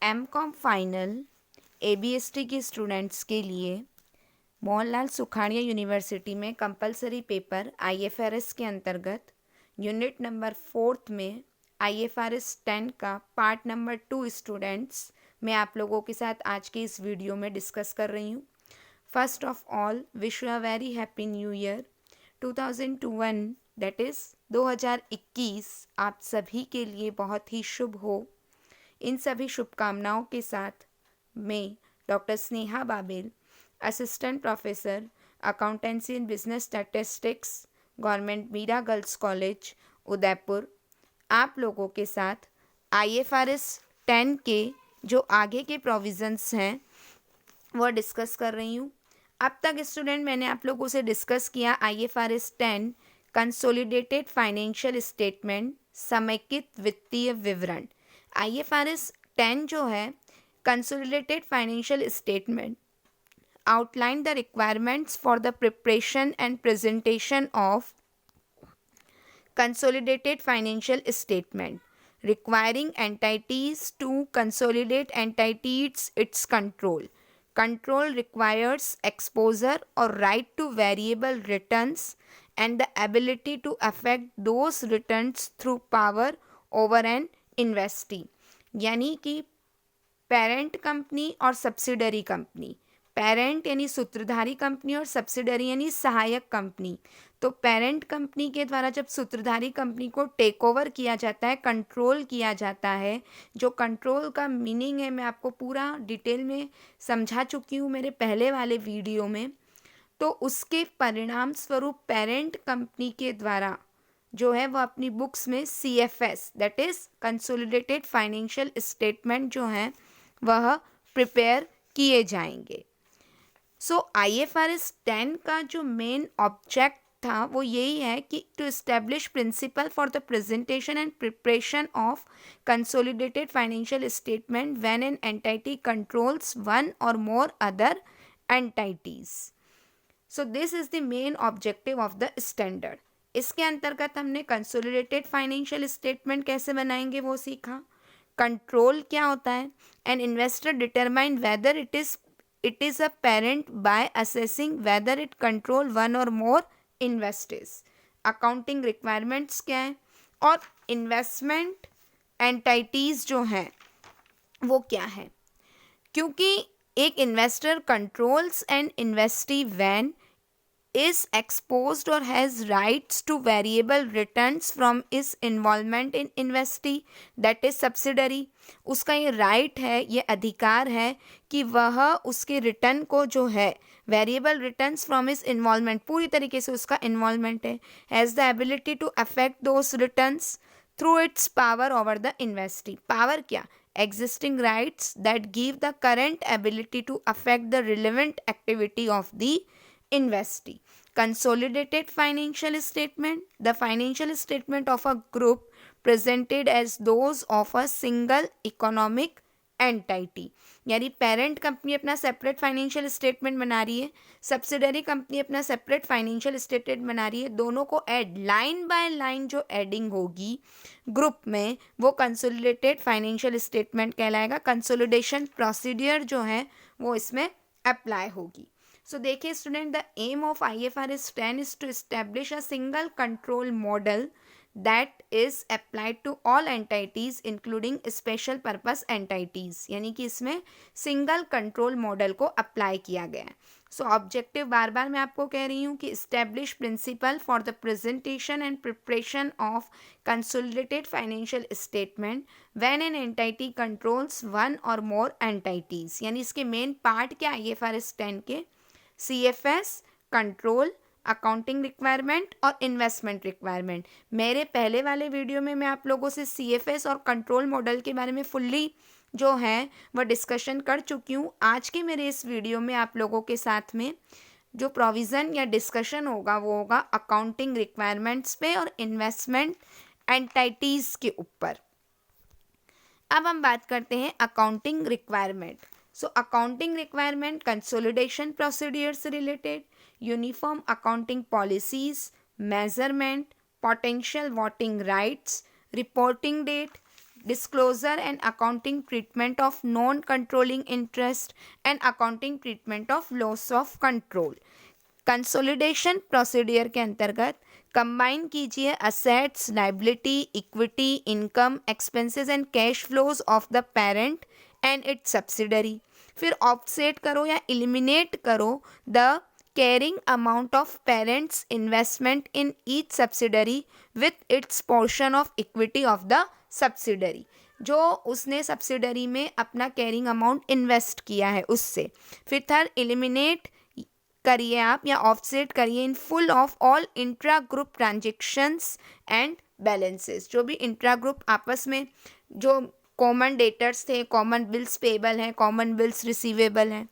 MCom final एबीएसटी के students के लिए मोहनलाल सुखाड़िया यूनिवर्सिटी में कंपलसरी पेपर आईएफआरएस के अंतर्गत यूनिट नंबर 4 में आईएफआरएस 10 का पार्ट नंबर 2 स्टूडेंट्स मैं आप लोगों के साथ आज के इस वीडियो में डिस्कस कर रही हूँ। First of all wish you a very happy new year 2021, that is 2021 आप सभी के लिए बहुत ही शुभ हो। इन सभी शुभकामनाओं के साथ मैं doctor Sneha Babel, assistant professor accountancy and business statistics, government Meera girls college Udaipur, आप लोगों के साथ आईएफआरएस 10 के जो आगे के प्रोविज़न्स हैं वो डिस्कस कर रही हूँ। अब तक स्टूडेंट मैंने आप लोगों से डिस्कस किया आईएफआरएस 10 कंसोलिडेटेड फाइनेंशियल स्टेटमेंट, समेकित वित्तीय विवरण। आईएफआरएस 10 जो है consolidated financial statement outline the requirements for the preparation and presentation of consolidated financial statement, requiring entities to consolidate entities its control. Control requires exposure or right to variable returns and the ability to affect those returns through power over an investee. यानी कि parent company और subsidiary company, parent यानी सूत्रधारी company और subsidiary यानी सहायक company. तो parent company के द्वारा जब सूत्रधारी कंपनी को टेक ओवर किया जाता है, कंट्रोल किया जाता है, जो कंट्रोल का मीनिंग है मैं आपको पूरा डिटेल में समझा चुकी हूँ मेरे पहले वाले वीडियो में। तो उसके परिणाम स्वरूप पेरेंट कंपनी के द्वारा जो है वो अपनी बुक्स में CFS that is consolidated financial statement जो है वह प्रिपेयर किए जाएंगे। सो IFRS 10 का जो मेन ऑब्जेक्ट था वो यही है कि to establish principle for the presentation and preparation of consolidated financial statement when an entity controls one और more other entities. So this is the main objective of the standard. इसके अंतर्गत हमने consolidated financial statement कैसे बनाएंगे वो सीखा। Control क्या होता है, an investor determine whether it is a parent by assessing whether it control one or more investors. Accounting requirements क्या है और इन्वेस्टमेंट एंटिटीज जो हैं वो क्या है। क्योंकि एक investor controls an investee when is exposed or has rights to variable returns from his involvement in investee that is subsidiary। उसका ये right है, ये अधिकार है कि वह उसके रिटर्न को जो है variable returns from his involvement, पूरी तरीके से उसका इन्वॉल्वमेंट है, has the ability to affect those returns through its power over the investee. Power क्या, existing rights that give the current ability to affect the relevant activity of the investee. Consolidated financial statement, the financial statement of a group presented as those of a single economic entity. यानी parent company अपना separate financial statement बना रही है, subsidiary company अपना separate financial statement बना रही है, दोनों को ऐड लाइन बाय लाइन जो एडिंग होगी ग्रुप में वो कंसोलिडेटेड फाइनेंशियल स्टेटमेंट कहलाएगा। कंसोलिडेशन प्रोसीडियर जो है वो इसमें अप्लाई होगी। So देखिए student, the aim of IFRS 10 is to establish a single control model that is applied to all entities including special purpose entities। यानी कि इसमें सिंगल कंट्रोल मॉडल को अप्लाई किया गया है। सो ऑब्जेक्टिव बार बार मैं आपको कह रही हूँ कि establish principle for the presentation and preparation of consolidated financial statement when an entity controls one और मोर एंटिटीज। यानी इसके मेन पार्ट क्या IFRS 10 के, CFS, कंट्रोल, अकाउंटिंग रिक्वायरमेंट और इन्वेस्टमेंट रिक्वायरमेंट। मेरे पहले वाले वीडियो में मैं आप लोगों से CFS और कंट्रोल मॉडल के बारे में फुल्ली जो है वह डिस्कशन कर चुकी हूँ। आज के मेरे इस वीडियो में आप लोगों के साथ में जो प्रोविज़न या डिस्कशन होगा वो होगा अकाउंटिंग रिक्वायरमेंट्स पे और इन्वेस्टमेंट एंटिटीज़ के ऊपर। अब हम बात करते हैं accounting requirement. So accounting requirement consolidation procedure से related, uniform accounting policies, measurement, potential voting rights, reporting date, disclosure and accounting treatment of non-controlling interest and accounting treatment of loss of control. Consolidation procedure के अंतर्गत combine कीजिए assets, liability, equity, income, expenses and cash flows of the parent and it's subsidiary. फिर offset करो या eliminate करो the carrying amount of parents investment in each subsidiary with its portion of equity of the subsidiary. जो उसने subsidiary में अपना carrying amount invest किया है उससे. फिर थर्ड, एलिमिनेट करिए आप या ऑफसेट करिए in full of all intra group transactions and balances. जो भी इंट्रा ग्रुप आपस में जो कॉमन डेटर्स थे, कॉमन बिल्स पेबल हैं, कॉमन बिल्स रिसीवेबल हैं.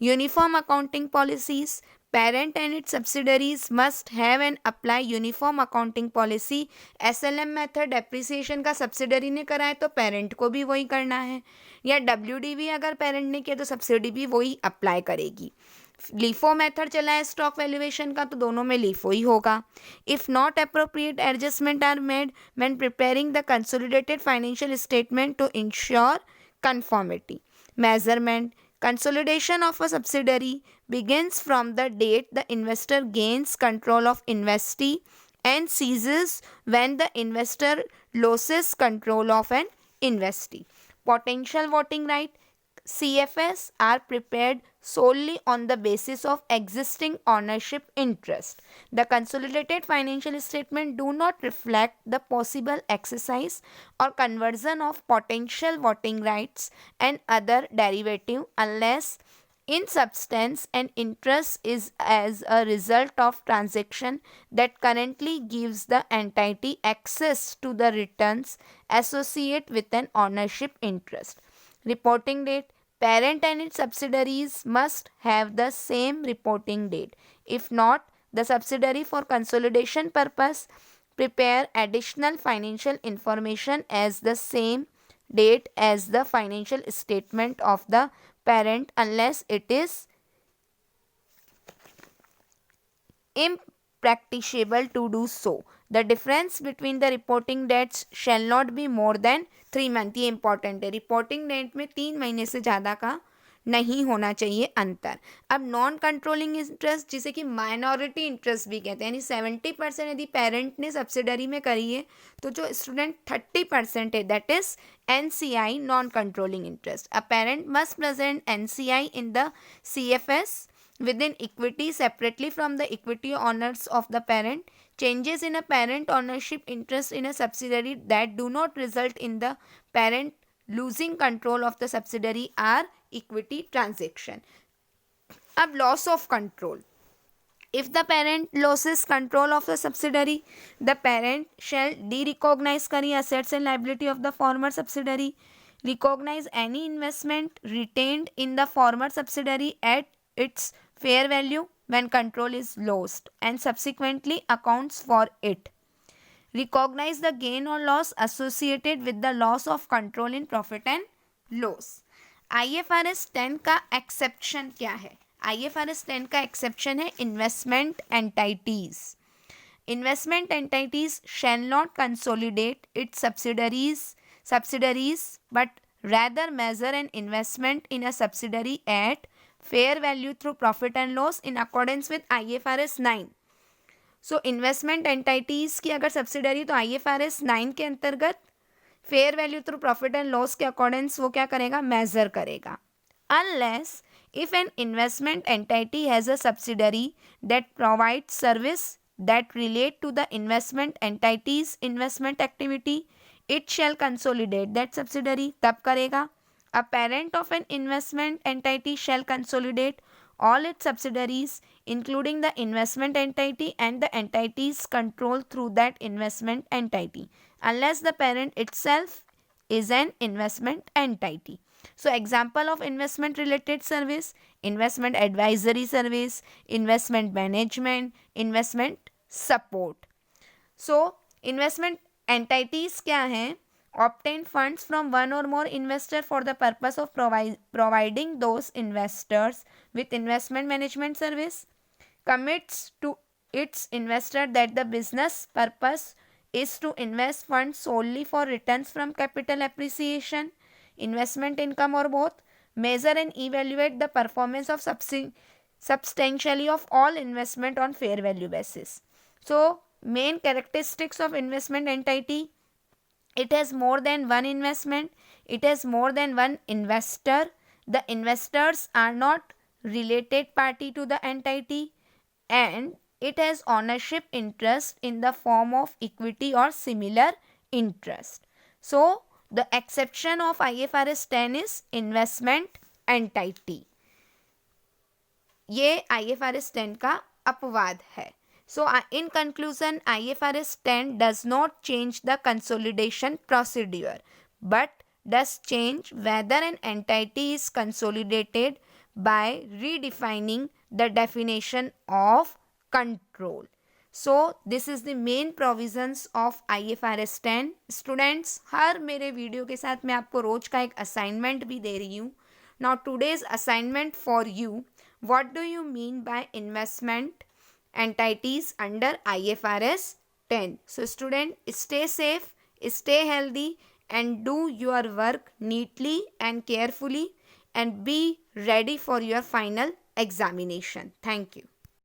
Uniform accounting policies. Parent and it's subsidiaries must have and apply uniform accounting policy. SLM method depreciation का subsidiary ने करा है तो पेरेंट को भी वही करना है, या WDV अगर पेरेंट ने किया तो सब्सिडी भी वही अप्लाई करेगी. लीफो मेथड चला है स्टॉक वैल्यूएशन का तो दोनों में लीफो ही होगा. If not appropriate adjustment are made when preparing the consolidated financial statement to ensure conformity. Measurement. Consolidation of a subsidiary begins from the date the investor gains control of investee and ceases when the investor loses control of an investee. Potential voting right. CFS are prepared solely on the basis of existing ownership interest. The consolidated financial statement do not reflect the possible exercise or conversion of potential voting rights and other derivative unless in substance an interest is as a result of transaction that currently gives the entity access to the returns associated with an ownership interest. Reporting date. Parent and its subsidiaries must have the same reporting date. If not, the subsidiary for consolidation purpose prepare additional financial information as the same date as the financial statement of the parent unless it is impracticable to do so. The difference between the reporting dates shall not be more than 3 month. ये important है. Reporting date में 3 महीने से ज़्यादा का नहीं होना चाहिए अंतर. अब नॉन कंट्रोलिंग इंटरेस्ट जिसे कि माइनॉरिटी इंटरेस्ट भी कहते हैं, यानी 70% यदि पेरेंट ने सब्सिडरी में करी है तो जो स्टूडेंट 30% है that is NCI non controlling interest. A parent must present NCI in the CFS within equity separately from the equity owners of the parent. Changes in a parent ownership interest in a subsidiary that do not result in the parent losing control of the subsidiary are equity transaction. अब loss of control. If the parent loses control of the subsidiary, the parent shall derecognize kari assets and liability of the former subsidiary, recognize any investment retained in the former subsidiary at its fair value when control is lost and subsequently accounts for it. Recognize the gain or loss associated with the loss of control in profit and loss. IFRS 10 का exception क्या है? IFRS 10 का exception है investment entities. Investment entities shall not consolidate its subsidiaries but rather measure an investment in a subsidiary at fair value through profit and loss in accordance with IFRS 9. So investment entities की अगर subsidiary तो IFRS 9 के अंतर्गत fair value through profit and loss के accordance वो क्या करेगा, major करेगा. Unless if an investment entity has a subsidiary that provides service that relate to the investment entity's investment activity, it shall consolidate that subsidiary. तब करेगा. A parent of an investment entity shall consolidate all its subsidiaries including the investment entity and the entities controlled through that investment entity unless the parent itself is an investment entity. So example of investment related service: investment advisory service, investment management, investment support. So investment entities क्या हैं? Obtain funds from one or more investor for the purpose of providing those investors with investment management service. Commits to its investor that the business purpose is to invest funds solely for returns from capital appreciation, investment income, or both. Measure and evaluate the performance of substantially of all investment on fair value basis. So, main characteristics of investment entity: it has more than one investment, it has more than one investor, the investors are not related party to the entity, and it has ownership interest in the form of equity or similar interest. So, the exception of IFRS 10 is investment entity. ये IFRS 10 का अपवाद है. So, in conclusion, IFRS 10 does not change the consolidation procedure, but does change whether an entity is consolidated by redefining the definition of control. So, this is the main provisions of IFRS 10. Students, हर मेरे video के साथ मैं आपको रोज का एक assignment भी दे रही हूँ. Now, today's assignment for you: what do you mean by investment entities under IFRS 10? So, student, stay safe, stay healthy, and do your work neatly and carefully, and be ready for your final examination. Thank you.